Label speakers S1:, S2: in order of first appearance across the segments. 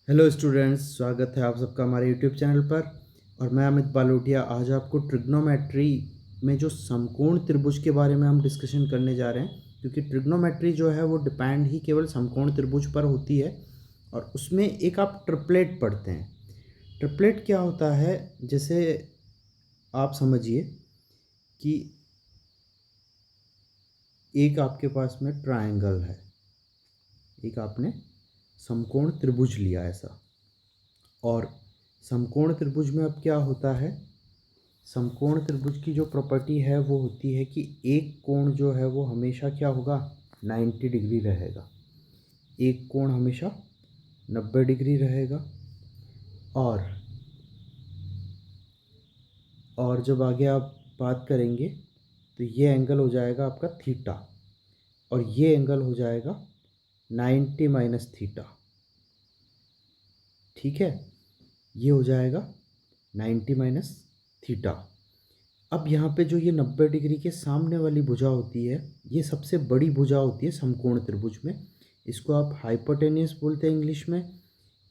S1: Hello students, स्वागत है आप सबका हमारे यूट्यूब चैनल पर। और मैं अमित बालोटिया आज आपको ट्रिग्नोमेट्री में जो समकोण त्रिभुज के बारे में हम डिस्कशन करने जा रहे हैं, क्योंकि ट्रिग्नोमेट्री जो है वो डिपेंड ही केवल समकोण त्रिभुज पर होती है। और उसमें एक आप ट्रिपलेट पढ़ते हैं। ट्रिपलेट क्या होता है, जैसे आप समझिए कि एक आपके पास में ट्रायंगल है, एक आपने समकोण त्रिभुज लिया ऐसा। और समकोण त्रिभुज में अब क्या होता है, समकोण त्रिभुज की जो प्रॉपर्टी है वो होती है कि एक कोण जो है वो हमेशा क्या होगा, 90 डिग्री रहेगा। एक कोण हमेशा 90 डिग्री रहेगा। और जब आगे आप बात करेंगे तो ये एंगल हो जाएगा आपका थीटा, और ये एंगल हो जाएगा 90 माइनस थीटा। ठीक है, ये हो जाएगा 90 माइनस थीटा। अब यहाँ पे जो ये 90 डिग्री के सामने वाली भुजा होती है, ये सबसे बड़ी भुजा होती है समकोण त्रिभुज में। इसको आप हाइपोटेनियस बोलते हैं इंग्लिश में,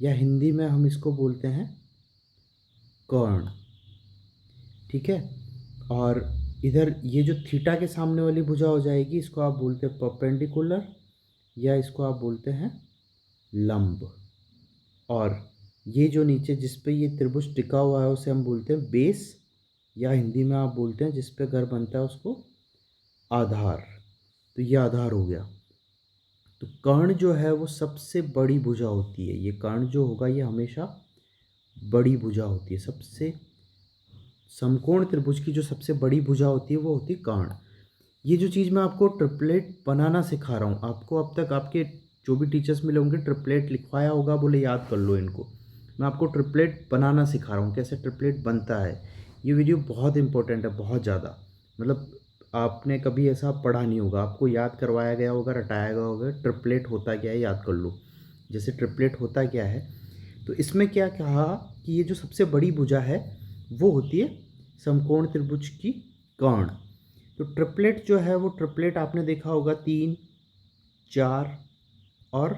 S1: या हिंदी में हम इसको बोलते हैं कर्ण। ठीक है। और इधर ये जो थीटा के सामने वाली भुजा हो जाएगी, इसको आप बोलते हैं परपेंडिकुलर, या इसको आप बोलते हैं लंब। और ये जो नीचे जिस पे ये त्रिभुज टिका हुआ है उसे हम बोलते हैं बेस, या हिंदी में आप बोलते हैं जिस पे घर बनता है उसको आधार। तो ये आधार हो गया। तो कर्ण जो है वो सबसे बड़ी भुजा होती है। ये कर्ण जो होगा ये हमेशा बड़ी भुजा होती है। सबसे समकोण त्रिभुज की जो सबसे बड़ी भुजा होती है वो होती है कर्ण। ये जो चीज़ मैं आपको ट्रिपलेट बनाना सिखा रहा हूँ, आपको अब तक आपके जो भी टीचर्स मिले होंगे ट्रिपलेट लिखवाया होगा, बोले याद कर लो इनको। मैं आपको ट्रिपलेट बनाना सिखा रहा हूँ, कैसे ट्रिपलेट बनता है। ये वीडियो बहुत इंपॉर्टेंट है, बहुत ज़्यादा। मतलब आपने कभी ऐसा पढ़ा नहीं होगा, आपको याद करवाया गया होगा, रटाया गया होगा ट्रिपलेट होता क्या है, याद कर लो। जैसे ट्रिपलेट होता क्या है, तो इसमें क्या कहा कि ये जो सबसे बड़ी भुजा है वो होती है समकोण त्रिभुज की कर्ण। तो ट्रिपलेट जो है वो ट्रिपलेट आपने देखा होगा 3, 4 और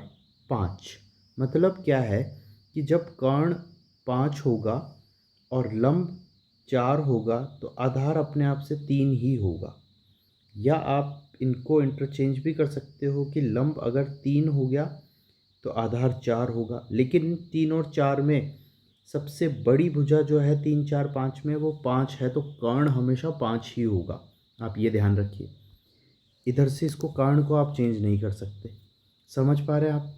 S1: 5। मतलब क्या है कि जब कर्ण 5 होगा और लंब 4 होगा तो आधार अपने आप से 3 ही होगा। या आप इनको इंटरचेंज भी कर सकते हो कि लंब अगर 3 हो गया तो आधार 4 होगा। लेकिन 3 और 4 में सबसे बड़ी भुजा जो है 3, 4, 5 में वो 5 है, तो कर्ण हमेशा 5 ही होगा। आप ये ध्यान रखिए, इधर से इसको कर्ण को आप चेंज नहीं कर सकते। समझ पा रहे हैं आप।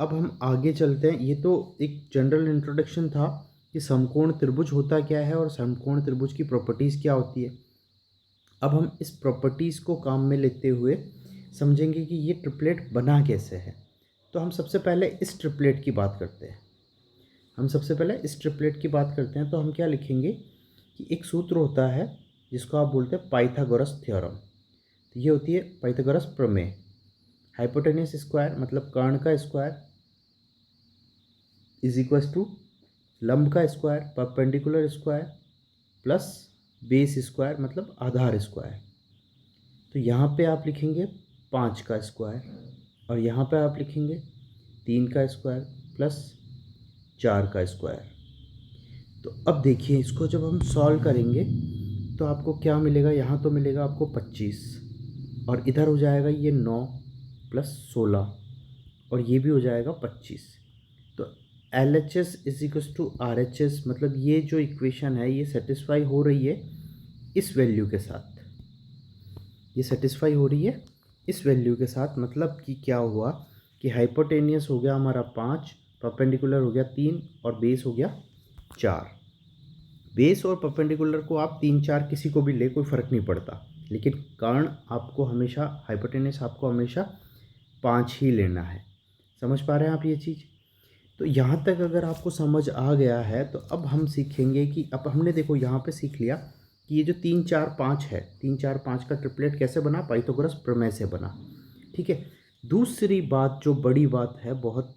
S1: अब हम आगे चलते हैं। ये तो एक जनरल इंट्रोडक्शन था कि समकोण त्रिभुज होता क्या है और समकोण त्रिभुज की प्रॉपर्टीज़ क्या होती है। अब हम इस प्रॉपर्टीज़ को काम में लेते हुए समझेंगे कि ये ट्रिपलेट बना कैसे है। तो हम सबसे पहले इस ट्रिपलेट की बात करते हैं। तो हम क्या लिखेंगे कि एक सूत्र होता है जिसको आप बोलते हैं पाइथागोरस थ्योरम। तो ये होती है पाइथागोरस प्रमेय। हाइपोटेन्यूस स्क्वायर मतलब कर्ण का स्क्वायर इज इक्वल टू लंब का square perpendicular square plus base square मतलब आधार स्क्वायर। तो यहाँ पे आप लिखेंगे 5 का स्क्वायर, और यहाँ पे आप लिखेंगे 3 का स्क्वायर प्लस 4 का स्क्वायर। तो अब देखिए, इसको जब हम सॉल्व करेंगे तो आपको क्या मिलेगा। यहाँ तो मिलेगा आपको 25, और इधर हो जाएगा ये 9 प्लस 16, और ये भी हो जाएगा 25। तो L H S is equals to R H S, मतलब ये जो इक्वेशन है ये सेटिस्फाई हो रही है इस वैल्यू के साथ। ये सेटिस्फाई हो रही है इस वैल्यू के साथ। मतलब कि क्या हुआ कि हाइपोटेनियस हो गया हमारा 5, परपेंडिकुलर हो गया 3, और बेस हो गया 4। बेस और परपेंडिकुलर को आप 3, 4 किसी को भी ले, कोई फ़र्क नहीं पड़ता। लेकिन कर्ण आपको हमेशा, हाइपोटेनस आपको हमेशा 5 ही लेना है। समझ पा रहे हैं आप ये चीज़। तो यहाँ तक अगर आपको समझ आ गया है तो अब हम सीखेंगे कि अब हमने देखो यहाँ पे सीख लिया कि ये जो 3, 4, 5 है, 3, 4, 5 का ट्रिपलेट कैसे बना, पाइथागोरस प्रमेय से बना। ठीक है। दूसरी बात जो बड़ी बात है, बहुत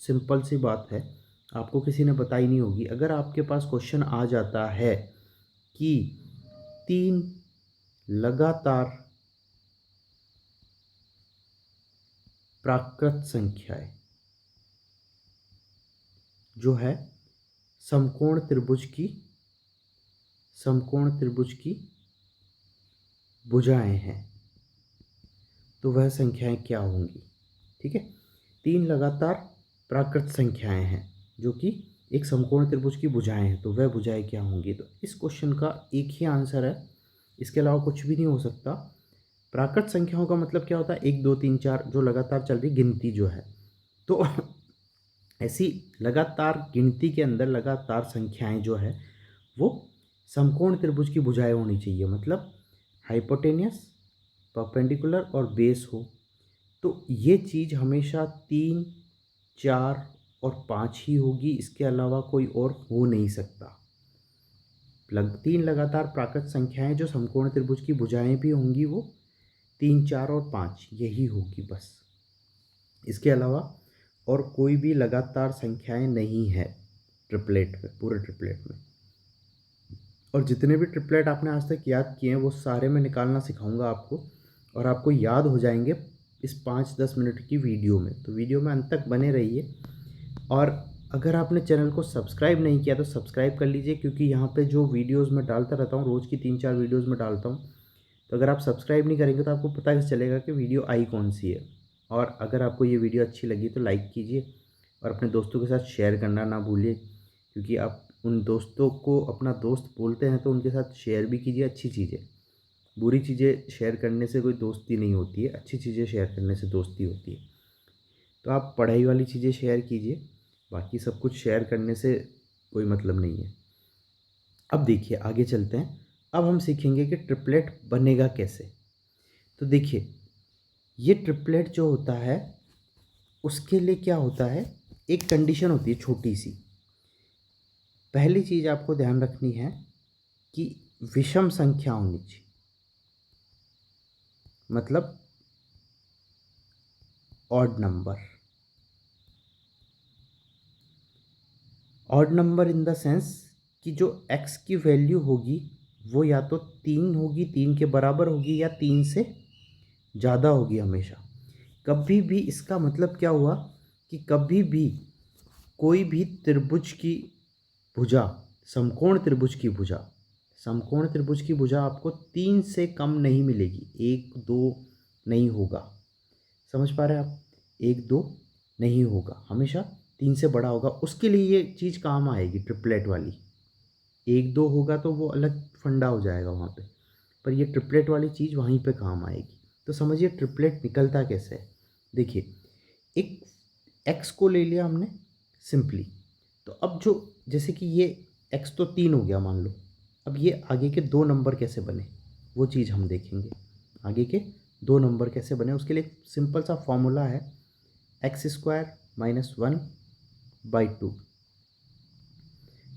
S1: सिंपल सी बात है, आपको किसी ने बताई नहीं होगी। अगर आपके पास क्वेश्चन आ जाता है कि 3 लगातार प्राकृत संख्याएं, जो है समकोण त्रिभुज की भुजाएं हैं, तो वह संख्याएं क्या होंगी। ठीक है, 3 लगातार प्राकृत संख्याएं हैं जो कि एक समकोण त्रिभुज की भुजाएं हैं, तो वह भुजाएं क्या होंगी। तो इस क्वेश्चन का एक ही आंसर है, इसके अलावा कुछ भी नहीं हो सकता। प्राकृत संख्याओं का मतलब क्या होता है, 1 2 3 4 जो लगातार चल रही गिनती जो है, तो ऐसी लगातार गिनती के अंदर लगातार संख्याएं जो है वो समकोण त्रिभुज की भुजाएं होनी चाहिए, मतलब हाइपोटेनियस, परपेंडिकुलर और बेस हो। तो ये चीज़ हमेशा 3 4 और 5 ही होगी, इसके अलावा कोई और हो नहीं सकता। 3 लगातार प्राकृत संख्याएं जो समकोण त्रिभुज की भुजाएं भी होंगी वो 3 4 और 5 यही होगी बस, इसके अलावा और कोई भी लगातार संख्याएं नहीं है ट्रिपलेट में, पूरे ट्रिपलेट में। और जितने भी ट्रिपलेट आपने आज तक याद किए हैं वो सारे मैं निकालना सिखाऊंगा आपको, और आपको याद हो जाएंगे इस 5-10 मिनट की वीडियो में। तो वीडियो में अंत तक बने रहिए। और अगर आपने चैनल को सब्सक्राइब नहीं किया तो सब्सक्राइब कर लीजिए, क्योंकि यहाँ पे जो वीडियोज़ मैं डालता रहता हूँ, रोज़ की 3-4 वीडियोज़ में डालता हूँ। तो अगर आप सब्सक्राइब नहीं करेंगे तो आपको पता कैसे चलेगा कि वीडियो आई कौन सी है। और अगर आपको ये वीडियो अच्छी लगी तो लाइक कीजिए और अपने दोस्तों के साथ शेयर करना ना भूलिए, क्योंकि आप उन दोस्तों को अपना दोस्त बोलते हैं तो उनके साथ शेयर भी कीजिए अच्छी चीज़ें। बुरी चीज़ें शेयर करने से कोई दोस्ती नहीं होती है, अच्छी चीज़ें शेयर करने से दोस्ती होती है। तो आप पढ़ाई वाली चीज़ें शेयर कीजिए, बाकी सब कुछ शेयर करने से कोई मतलब नहीं है। अब देखिए आगे चलते हैं। अब हम सीखेंगे कि ट्रिपलेट बनेगा कैसे। तो देखिए ये ट्रिपलेट जो होता है उसके लिए क्या होता है, एक कंडीशन होती है छोटी सी। पहली चीज़ आपको ध्यान रखनी है कि विषम संख्या होनी चाहिए, मतलब odd number. Odd number in the sense कि जो x की वैल्यू होगी वो या तो 3 होगी, 3 के बराबर होगी, या 3 से ज़्यादा होगी हमेशा। कभी भी इसका मतलब क्या हुआ कि कभी भी कोई भी त्रिभुज की भुजा, समकोण त्रिभुज की भुजा, समकोण त्रिभुज की भुजा आपको 3 से कम नहीं मिलेगी, 1 2 नहीं होगा। समझ पा रहे हैं आप, 1 2 नहीं होगा, हमेशा 3 से बड़ा होगा। उसके लिए ये चीज़ काम आएगी ट्रिपलेट वाली। 1 2 होगा तो वो अलग फंडा हो जाएगा वहाँ पे, पर ये ट्रिपलेट वाली चीज़ वहीं पे काम आएगी। तो समझिए ट्रिपलेट निकलता कैसे है। देखिए एक x को ले लिया हमने सिंपली, तो अब जो जैसे कि ये x तो 3 हो गया मान लो, अब ये आगे के 2 नंबर कैसे बने वो चीज़ हम देखेंगे। आगे के 2 नंबर कैसे बने उसके लिए सिंपल सा फॉर्मूला है, x² - 1/2,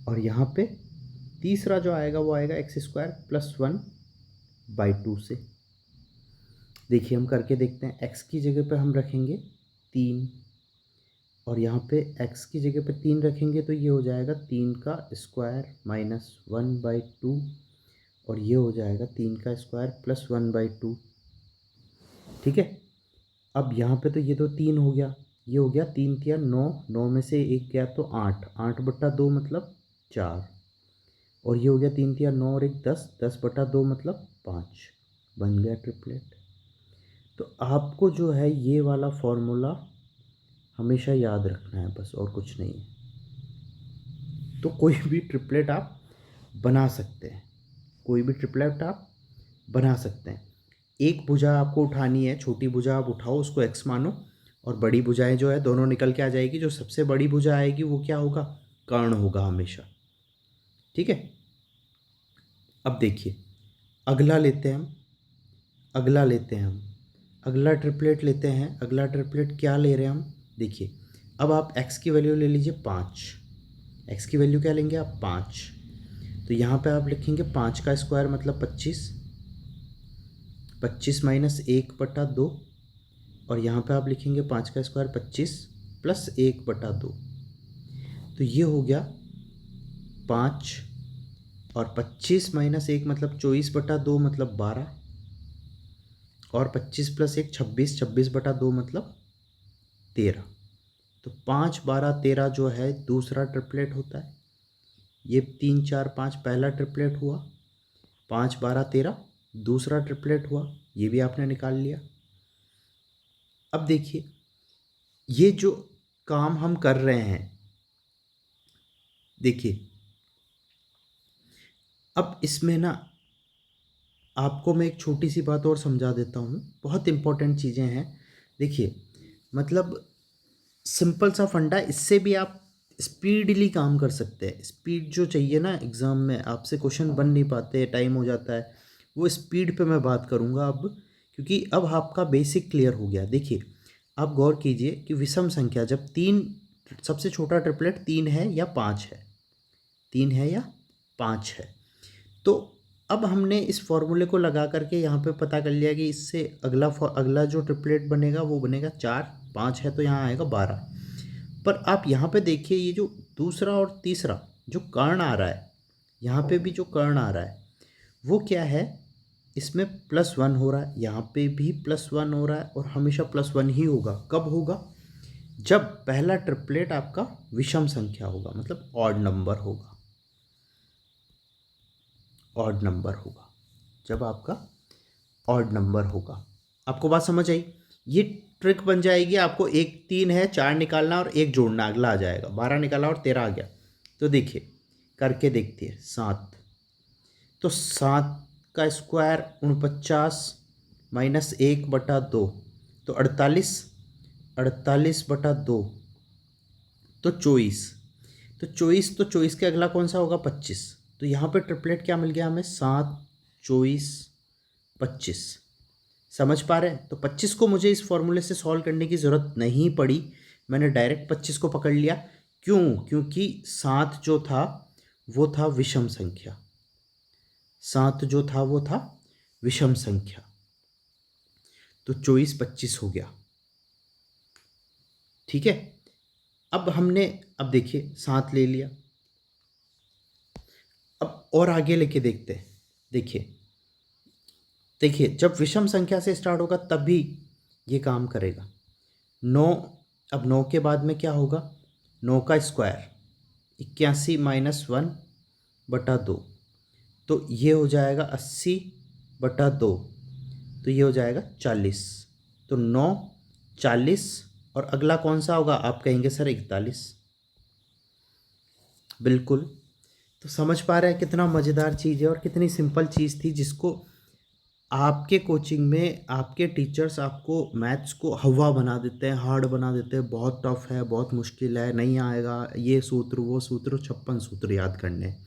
S1: और यहाँ पे तीसरा जो आएगा वो आएगा x² + 1/2 से। देखिए हम करके देखते हैं। x की जगह पे हम रखेंगे 3, और यहाँ पे x की जगह पे 3 रखेंगे तो ये हो जाएगा 3 का स्क्वायर माइनस 1/2, और ये हो जाएगा 3 का स्क्वायर प्लस 1/2। ठीक है, अब यहाँ पे तो ये तो 3 हो गया, ये हो गया 3 3 9, 9 में से 1 गया तो 8, 8/2 मतलब 4, और ये हो गया 3 3 9 और 1 10, 10/2 मतलब 5, बन गया ट्रिपलेट। तो आपको जो है ये वाला फॉर्मूला हमेशा याद रखना है बस, और कुछ नहीं है। तो कोई भी ट्रिपलेट आप बना सकते हैं, कोई भी ट्रिपलेट आप बना सकते हैं। एक भुजा आपको उठानी है, छोटी भुजा आप उठाओ, उसको x मानो, और बड़ी भुजाएं जो है दोनों निकल के आ जाएगी। जो सबसे बड़ी भुजा आएगी वो क्या होगा, कर्ण होगा हमेशा। ठीक है, अब देखिए अगला लेते हैं हम, अगला ट्रिपलेट लेते हैं। अगला ट्रिपलेट क्या ले रहे हैं हम, देखिए अब आप x की वैल्यू ले लीजिए 5, x की वैल्यू क्या लेंगे आप 5, तो यहाँ पे आप लिखेंगे 5 का स्क्वायर मतलब 25, 25 माइनस 1/2, और यहाँ पे आप लिखेंगे 5 का स्क्वायर 25 प्लस 1/2, तो ये हो गया 5, और 25 माइनस 1 मतलब 24/2 मतलब 12, और 25 प्लस 1 26, 26/2 मतलब 13। तो 5 12 13 जो है दूसरा ट्रिपलेट होता है। ये 3 4 5 पहला ट्रिपलेट हुआ, 5 12 13 दूसरा ट्रिपलेट हुआ, ये भी आपने निकाल लिया। अब देखिए ये जो काम हम कर रहे हैं, देखिए अब इसमें ना आपको मैं एक छोटी सी बात और समझा देता हूँ, बहुत इंपॉर्टेंट चीज़ें हैं। देखिए मतलब सिंपल सा फंडा, इससे भी आप स्पीडली काम कर सकते हैं। स्पीड जो चाहिए ना एग्ज़ाम में, आपसे क्वेश्चन बन नहीं पाते, टाइम हो जाता है, वो स्पीड पे मैं बात करूँगा अब, क्योंकि अब आपका बेसिक क्लियर हो गया। देखिए आप गौर कीजिए कि विषम संख्या जब तीन, सबसे छोटा ट्रिपलेट 3 है या 5 है, 3 है या 5 है, तो अब हमने इस फॉर्मूले को लगा करके यहाँ पे पता कर लिया कि इससे अगला जो ट्रिपलेट बनेगा वो बनेगा 4, 5 है तो यहाँ आएगा 12। पर आप यहाँ पे देखिए ये जो दूसरा और तीसरा जो कर्ण आ रहा है, यहाँ पे भी जो कर्ण आ रहा है वो क्या है, इसमें +1 हो रहा है, यहाँ पे भी +1 हो रहा है, और हमेशा +1 ही होगा। कब होगा? जब पहला ट्रिपलेट आपका विषम संख्या होगा, मतलब ऑड नंबर होगा, ऑड नंबर होगा, जब आपका ऑड नंबर होगा। आपको बात समझ आई? ये ट्रिक बन जाएगी, आपको 1 3 है 4 निकालना और 1 जोड़ना, अगला आ जाएगा, 12 निकाला और 13 आ गया। तो देखिए करके देखते हैं। 7, तो 7 का स्क्वायर 49 माइनस 1/2, तो 48, 48/2 तो 24, तो 24 के अगला कौन सा होगा? 25। तो यहाँ पे ट्रिपलेट क्या मिल गया हमें? 7 24 25। समझ पा रहे हैं? तो 25 को मुझे इस फॉर्मूले से सॉल्व करने की ज़रूरत नहीं पड़ी, मैंने डायरेक्ट 25 को पकड़ लिया। क्यों? क्योंकि 7 जो था वो था विषम संख्या, 7 जो था वो था विषम संख्या, तो 24 25 हो गया। ठीक है, अब हमने, अब देखिए 7 ले लिया, अब और आगे लेके देखते हैं। देखिए देखिए जब विषम संख्या से स्टार्ट होगा तभी ये काम करेगा। 9, अब 9 के बाद में क्या होगा? 9 का स्क्वायर 81 माइनस 1/2, तो ये हो जाएगा 80/2, तो ये हो जाएगा 40। तो 9 40 और अगला कौन सा होगा? आप कहेंगे सर 41। बिल्कुल। तो समझ पा रहे हैं कितना मज़ेदार चीज़ है और कितनी सिंपल चीज़ थी, जिसको आपके कोचिंग में आपके टीचर्स आपको मैथ्स को हवा बना देते हैं, हार्ड बना देते हैं, बहुत टफ है, बहुत मुश्किल है, नहीं आएगा, ये सूत्र वो सूत्र, 56 सूत्र याद करने हैं।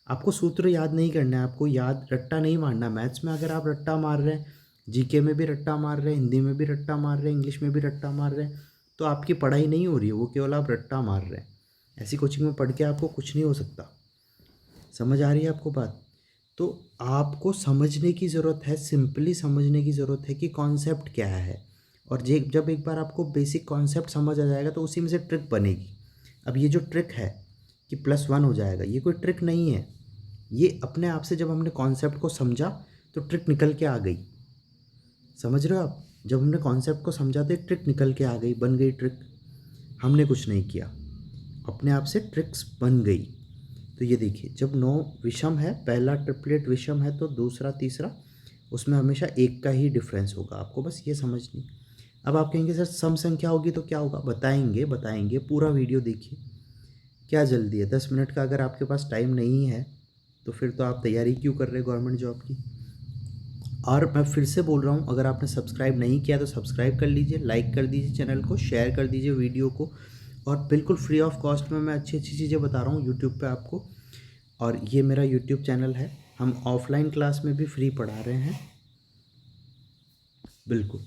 S1: आपको सूत्र याद नहीं करना है, आपको याद रट्टा नहीं मारना। मैथ्स में अगर आप रट्टा मार रहे हैं, जीके में भी रट्टा मार रहे हैं, हिंदी में भी रट्टा मार रहे हैं, इंग्लिश में भी रट्टा मार रहे हैं, तो आपकी पढ़ाई नहीं हो रही है, वो केवल आप रट्टा मार रहे हैं। ऐसी कोचिंग में पढ़ के आपको कुछ नहीं हो सकता। समझ आ रही है आपको बात? तो आपको समझने की ज़रूरत है, सिंपली समझने की ज़रूरत है कि कॉन्सेप्ट क्या है, और जब एक बार आपको बेसिक कॉन्सेप्ट समझ आ जाएगा तो उसी में से ट्रिक बनेगी। अब ये जो ट्रिक है कि +1 हो जाएगा, ये कोई ट्रिक नहीं है, ये अपने आप से जब हमने कॉन्सेप्ट को समझा तो ट्रिक निकल के आ गई। समझ रहे हो आप? जब हमने कॉन्सेप्ट को समझा तो एक ट्रिक निकल के आ गई, बन गई ट्रिक। हमने कुछ नहीं किया, अपने आप से ट्रिक्स बन गई। तो ये देखिए जब 9 विषम है, पहला ट्रिपलेट विषम है, तो दूसरा तीसरा उसमें हमेशा 1 का ही डिफरेंस होगा, आपको बस ये समझनी। अब आप कहेंगे सर सम संख्या होगी तो क्या होगा? बताएंगे बताएंगे, पूरा वीडियो देखिए, क्या जल्दी है? 10 मिनट का अगर आपके पास टाइम नहीं है तो फिर तो आप तैयारी क्यों कर रहे हैं गवर्नमेंट जॉब की? और मैं फिर से बोल रहा हूँ, अगर आपने सब्सक्राइब नहीं किया तो सब्सक्राइब कर लीजिए, लाइक कर दीजिए चैनल को, शेयर कर दीजिए वीडियो को, और बिल्कुल फ्री ऑफ कॉस्ट में मैं अच्छी अच्छी चीज़ें बता रहा हूँ यूट्यूब पे आपको। और ये मेरा यूट्यूब चैनल है, हम ऑफलाइन क्लास में भी फ्री पढ़ा रहे हैं। बिल्कुल।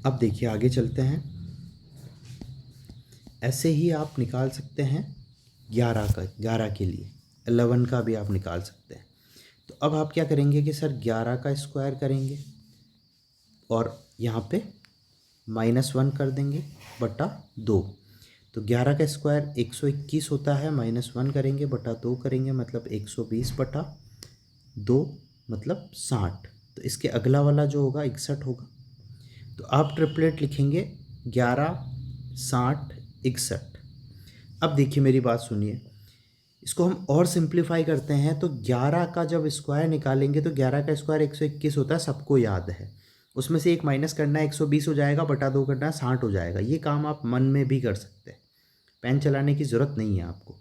S1: अब देखिए आगे चलते हैं। ऐसे ही आप निकाल सकते हैं 11 के लिए, 11 का भी आप निकाल सकते हैं। तो अब आप क्या करेंगे कि सर 11 का स्क्वायर करेंगे और यहाँ पे -1 कर देंगे बटा 2। तो 11 का स्क्वायर 121 होता है, -1 करेंगे बटा 2 करेंगे, मतलब 120/2 मतलब 60। तो इसके अगला वाला जो होगा 61 होगा। तो आप ट्रिपलेट लिखेंगे 11, 60, 61। अब देखिए मेरी बात सुनिए, इसको हम और सिंप्लीफाई करते हैं तो 11 का जब स्क्वायर निकालेंगे तो 11 का स्क्वायर 121 होता है, सबको याद है। उसमें से एक माइनस करना है, 120 हो जाएगा, बटा 2 करना है, 60 हो जाएगा। ये काम आप मन में भी कर सकते हैं, पेन चलाने की ज़रूरत नहीं है आपको।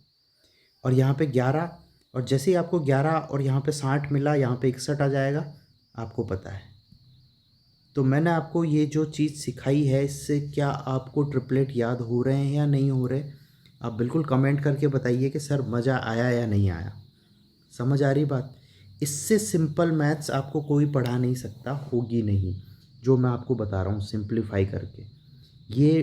S1: और यहाँ पे 11, और जैसे ही आपको 11 और यहाँ पे 60 मिला, यहाँ पे 61 आ जाएगा, आपको पता है। तो मैंने आपको ये जो चीज़ सिखाई है, इससे क्या आपको ट्रिपलेट याद हो रहे हैं या नहीं हो रहे? आप बिल्कुल कमेंट करके बताइए कि सर मज़ा आया या नहीं आया। समझ आ रही बात? इससे सिंपल मैथ्स आपको कोई पढ़ा नहीं सकता, होगी नहीं, जो मैं आपको बता रहा हूँ सिंप्लीफाई करके। ये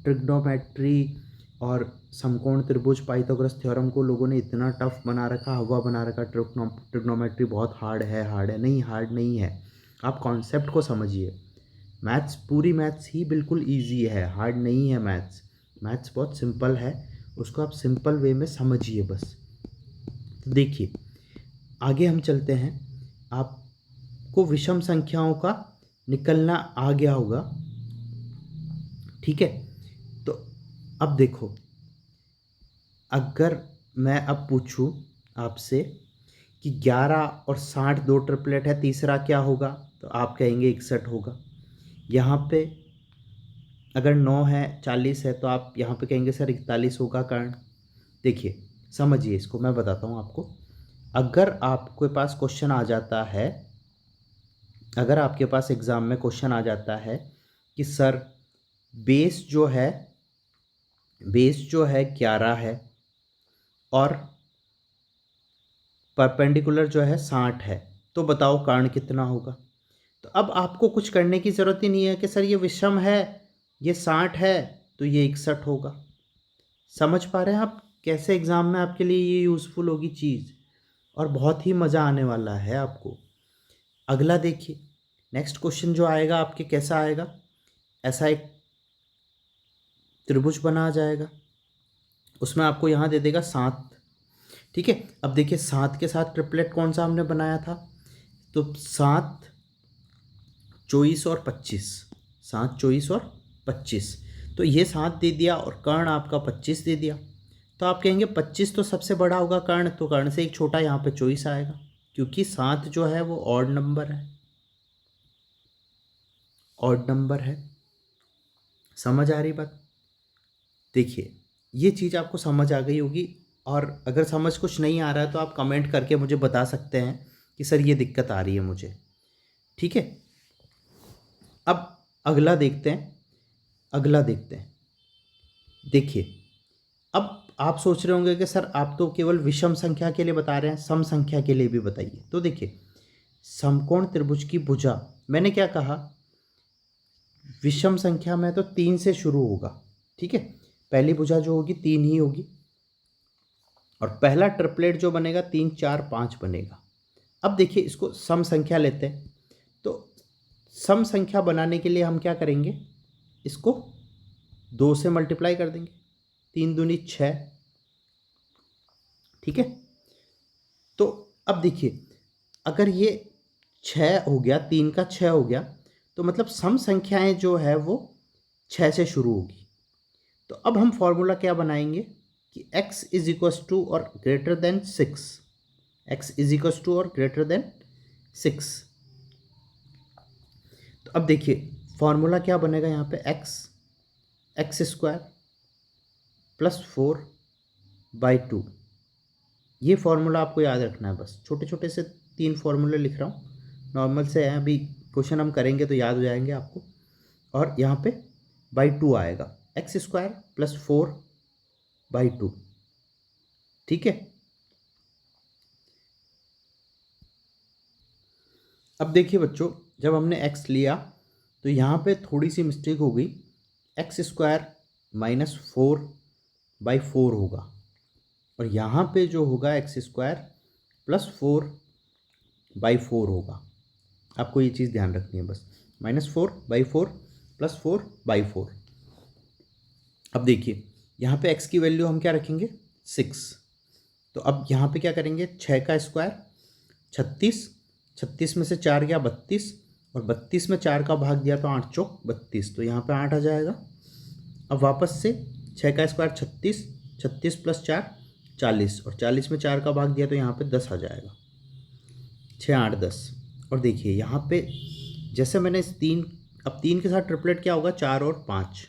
S1: ट्रिग्नोमेट्री और समकोण त्रिभुज पाइथागोरस थ्योरम को लोगों ने इतना टफ बना रखा, हवा बना रखा, ट्रिग्नोमेट्री बहुत हार्ड है। नहीं, हार्ड नहीं है। आप कॉन्सेप्ट को समझिए। मैथ्स, पूरी मैथ्स ही बिल्कुल इजी है, हार्ड नहीं है मैथ्स। मैथ्स बहुत सिंपल है, उसको आप सिंपल वे में समझिए बस। तो देखिए आगे हम चलते हैं। आपको विषम संख्याओं का निकलना आ गया होगा, ठीक है? तो अब देखो, अगर मैं अब पूछूं आपसे कि 11 और 60 दो ट्रिपलेट है, तीसरा क्या होगा? तो आप कहेंगे 61 होगा। यहाँ पे अगर 9 है, 40 है, तो आप यहाँ पे कहेंगे सर 41 होगा कर्ण। देखिए समझिए इसको, मैं बताता हूँ आपको। अगर आपके पास क्वेश्चन आ जाता है, अगर आपके पास एग्ज़ाम में क्वेश्चन आ जाता है कि सर बेस जो है 11 है और परपेंडिकुलर जो है 60 है, तो बताओ कर्ण कितना होगा? तो अब आपको कुछ करने की ज़रूरत ही नहीं है कि सर ये विषम है, ये 60 है, तो ये 61 होगा। समझ पा रहे हैं आप कैसे एग्ज़ाम में आपके लिए ये यूज़फुल होगी चीज़, और बहुत ही मज़ा आने वाला है आपको। अगला देखिए, नेक्स्ट क्वेश्चन जो आएगा आपके कैसा आएगा? ऐसा एक त्रिभुज बना जाएगा, उसमें आपको यहाँ दे देगा 7, ठीक है? अब देखिए 7 के साथ ट्रिपलेट कौन सा हमने बनाया था? तो 7, 24 और 25, 7, 24 और 25। तो ये 7 दे दिया और कर्ण आपका 25 दे दिया। तो आप कहेंगे 25 तो सबसे बड़ा होगा कर्ण, तो कर्ण से एक छोटा यहाँ पे 24 आएगा, क्योंकि 7 जो है वो ऑड नंबर है, ऑड नंबर है। समझ आ रही बात? देखिए ये चीज़ आपको समझ आ गई होगी, और अगर समझ कुछ नहीं आ रहा है तो आप कमेंट करके मुझे बता सकते हैं कि सर ये दिक्कत आ रही है मुझे, ठीक है? अब अगला देखते हैं, अगला देखते हैं। देखिए अब आप सोच रहे होंगे कि सर आप तो केवल विषम संख्या के लिए बता रहे हैं, सम संख्या के लिए भी बताइए। तो देखिए समकोण त्रिभुज की भुजा, मैंने क्या कहा, विषम संख्या में तो 3 से शुरू होगा, ठीक है? पहली भुजा जो होगी 3 ही होगी, और पहला ट्रिपलेट जो बनेगा 3, 4, 5 बनेगा। अब देखिए इसको सम संख्या लेते हैं, तो सम संख्या बनाने के लिए हम क्या करेंगे, इसको 2 से मल्टीप्लाई कर देंगे, 3 दूनी 6, ठीक है? तो अब देखिए अगर ये 6 हो गया, 3 का 6 हो गया, तो मतलब सम संख्याएं जो है वो 6 से शुरू होगी। तो अब हम फॉर्मूला क्या बनाएंगे कि x इज इक्वस टू और greater than 6, x is equals to और ग्रेटर देन 6। तो अब देखिए फॉर्मूला क्या बनेगा यहाँ पे, एक्स स्क्वायर प्लस 4/2। ये फॉर्मूला आपको याद रखना है बस, छोटे छोटे से 3 फॉर्मूले लिख रहा हूँ, नॉर्मल से हैं, अभी क्वेश्चन हम करेंगे तो याद हो जाएंगे आपको। और यहाँ पे /2 आएगा, एक्स स्क्वायर प्लस 4/2, ठीक है? अब देखिए बच्चों, जब हमने x लिया तो यहाँ पे थोड़ी सी मिस्टेक हो गई, एक्स स्क्वायर -4/4 होगा, और यहाँ पे जो होगा एक्स स्क्वायर प्लस 4/4 होगा। आपको ये चीज़ ध्यान रखनी है बस, -4/4 प्लस 4/4। अब देखिए यहाँ पे x की वैल्यू हम क्या रखेंगे, 6। तो अब यहाँ पे क्या करेंगे, 6 का स्क्वायर 36, 36 में से 4 गया 32, और 32 में 4 का भाग दिया तो 8 चौक 32, तो यहाँ पे 8 आ जाएगा। अब वापस से 6 का स्क्वायर 36, 36 प्लस 4 40, और 40 में 4 का भाग दिया तो यहाँ पे 10 आ जाएगा। 6 8 10। और देखिए यहाँ पे जैसे मैंने इस 3, अब 3 के साथ ट्रिपलेट क्या होगा, 4 और 5।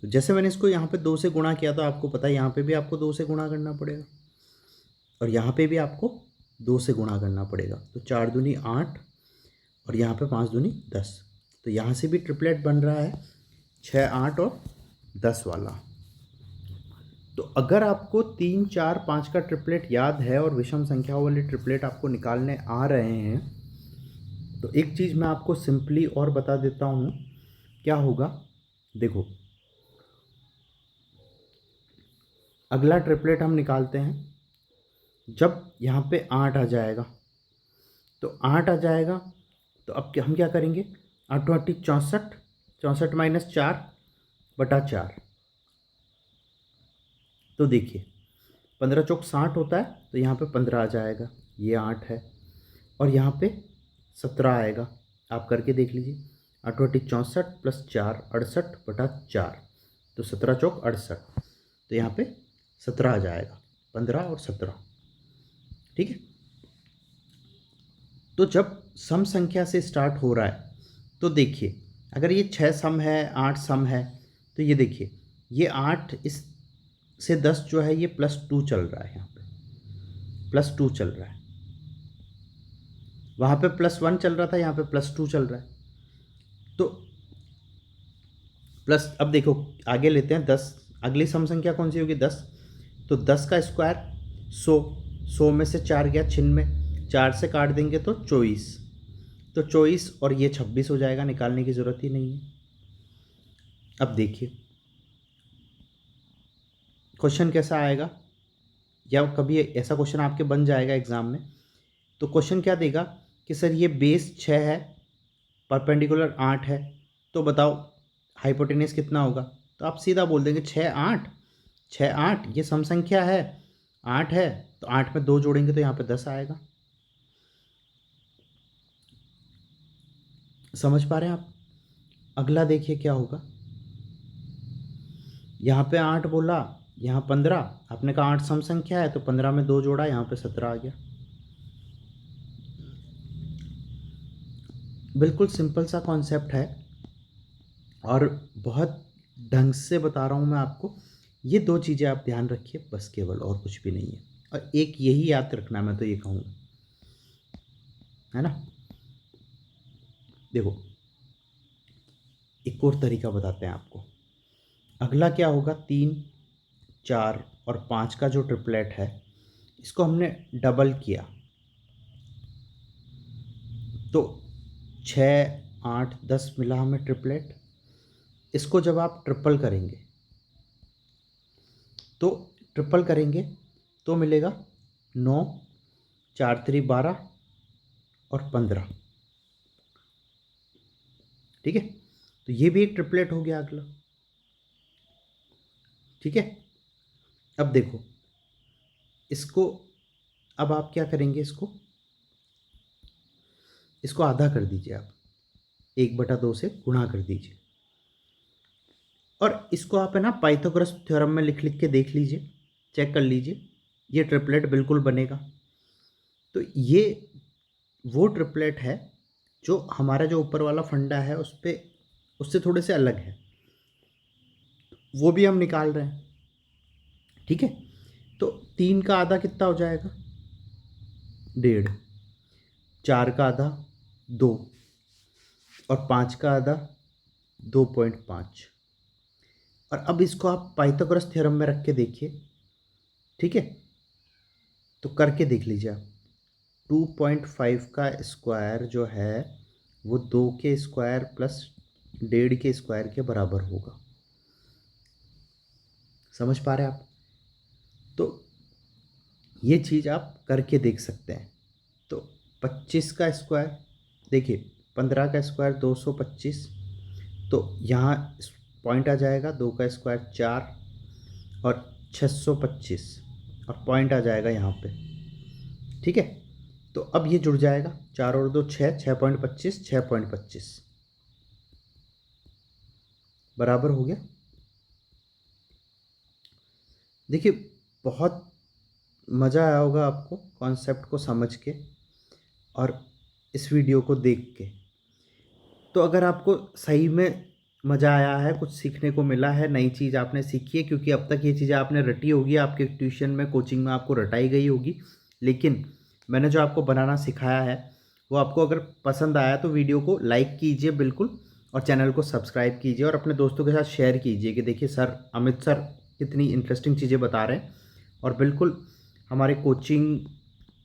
S1: तो जैसे मैंने इसको यहाँ पे 2 से गुणा किया तो आपको पता है यहाँ पे भी आपको 2 से गुणा करना पड़ेगा, और यहाँ पे भी आपको 2 से गुणा करना पड़ेगा। तो 4 दूनी 8 और यहाँ पे 5 दूनी 10। तो यहाँ से भी ट्रिपलेट बन रहा है 6 8 और 10 वाला। तो अगर आपको 3 4 5 का ट्रिपलेट याद है और विषम संख्याओं वाले ट्रिपलेट आपको निकालने आ रहे हैं, तो एक चीज़ मैं आपको सिंपली और बता देता हूँ क्या होगा। देखो, अगला ट्रिपलेट हम निकालते हैं जब यहाँ पे 8 आ जाएगा। तो 8 आ जाएगा तो अब हम क्या करेंगे, 8 8 64, 64 माइनस 4 बटा 4। तो देखिए 15 चौक 60 होता है, तो यहाँ पे 15 आ जाएगा, ये 8 है, और यहाँ पे 17 आएगा। आप करके देख लीजिए, 8 8 64 प्लस 4 68 बटा 4, तो 17 चौक 68, तो यहाँ पे 17 आ जाएगा, 15 और 17। ठीक है। तो जब सम संख्या से स्टार्ट हो रहा है तो देखिए अगर ये 6 सम है 8 सम है, तो ये देखिए ये 8 इस से 10 जो है ये +2 चल रहा है, यहाँ पे +2 चल रहा है, वहाँ पे +1 चल रहा था, यहाँ पे +2 चल रहा है। तो प्लस, अब देखो आगे लेते हैं 10, अगली सम संख्या कौन सी होगी, 10। तो 10 का स्क्वायर 100, 100 में से 4 गया छिन्न में, 4 से काट देंगे तो 24, तो 24 और ये 26 हो जाएगा, निकालने की ज़रूरत ही नहीं है। अब देखिए क्वेश्चन कैसा आएगा, या कभी ऐसा क्वेश्चन आपके बन जाएगा एग्ज़ाम में। तो क्वेश्चन क्या देगा कि सर ये बेस 6 है, परपेंडिकुलर 8 है, तो बताओ हाइपोटेनस कितना होगा। तो आप सीधा बोल देंगे 6 8, 6 8 ये सम संख्या है, 8 है, तो 8 में 2 जोड़ेंगे तो यहाँ पे 10 आएगा। समझ पा रहे हैं आप। अगला देखिए क्या होगा, यहाँ पे 8 बोला, यहाँ 15, आपने कहा 8 सम संख्या है, तो 15 में 2 जोड़ा, यहाँ पे 17 आ गया। बिल्कुल सिंपल सा कॉन्सेप्ट है और बहुत ढंग से बता रहा हूँ मैं आपको। ये 2 चीज़ें आप ध्यान रखिए बस, केवल, और कुछ भी नहीं है। और एक यही याद रखना, मैं तो ये कहूँगा, है ना। देखो एक और तरीका बताते हैं आपको। अगला क्या होगा, 3 4 और 5 का जो ट्रिपलेट है इसको हमने डबल किया, तो 6 8 10 मिला हमें ट्रिपलेट। इसको जब आप ट्रिपल करेंगे तो मिलेगा 9 4 3 12 और 15। ठीक है, तो ये भी एक ट्रिपलेट हो गया अगला। ठीक है, अब देखो इसको, अब आप क्या करेंगे, इसको आधा कर दीजिए, आप 1/2 से गुणा कर दीजिए, और इसको आप है ना पाइथागोरस थ्योरम में लिख लिख के देख लीजिए, चेक कर लीजिए, ये ट्रिपलेट बिल्कुल बनेगा। तो ये वो ट्रिपलेट है जो हमारा जो ऊपर वाला फंडा है उस पे, उससे थोड़े से अलग है, वो भी हम निकाल रहे हैं। ठीक है, तो 3 का आधा कितना हो जाएगा, 1.5, 4 का आधा 2, और 5 का आधा 2.5। और अब इसको आप पाइथागोरस थ्योरम में रख के देखिए। ठीक है, तो करके देख लीजिए आप, 2.5 का स्क्वायर जो है वो 2 के स्क्वायर प्लस 1.5 के स्क्वायर के बराबर होगा। समझ पा रहे हैं आप। तो ये चीज़ आप करके देख सकते हैं। तो 25 का स्क्वायर, देखिए 15 का स्क्वायर 225, तो यहाँ पॉइंट आ जाएगा, 2 का स्क्वायर 4 और 625, और पॉइंट आ जाएगा यहाँ पे। ठीक है, तो अब ये जुड़ जाएगा, 4 और 2 6, 6.25 6.25 बराबर हो गया। देखिए, बहुत मज़ा आया होगा आपको कॉन्सेप्ट को समझ के और इस वीडियो को देख के। तो अगर आपको सही में मज़ा आया है, कुछ सीखने को मिला है, नई चीज़ आपने सीखी है, क्योंकि अब तक ये चीज़ें आपने रटी होगी, आपके ट्यूशन में, कोचिंग में आपको रटाई गई होगी। लेकिन मैंने जो आपको बनाना सिखाया है, वो आपको अगर पसंद आया तो वीडियो को लाइक कीजिए बिल्कुल, और चैनल को सब्सक्राइब कीजिए और अपने दोस्तों के साथ शेयर कीजिए कि देखिए सर, अमित सर कितनी इंटरेस्टिंग चीज़ें बता रहे हैं। और बिल्कुल हमारे कोचिंग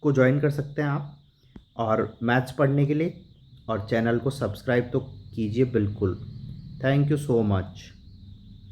S1: को ज्वाइन कर सकते हैं आप, और मैथ्स पढ़ने के लिए, और चैनल को सब्सक्राइब तो कीजिए बिल्कुल। Thank you so much.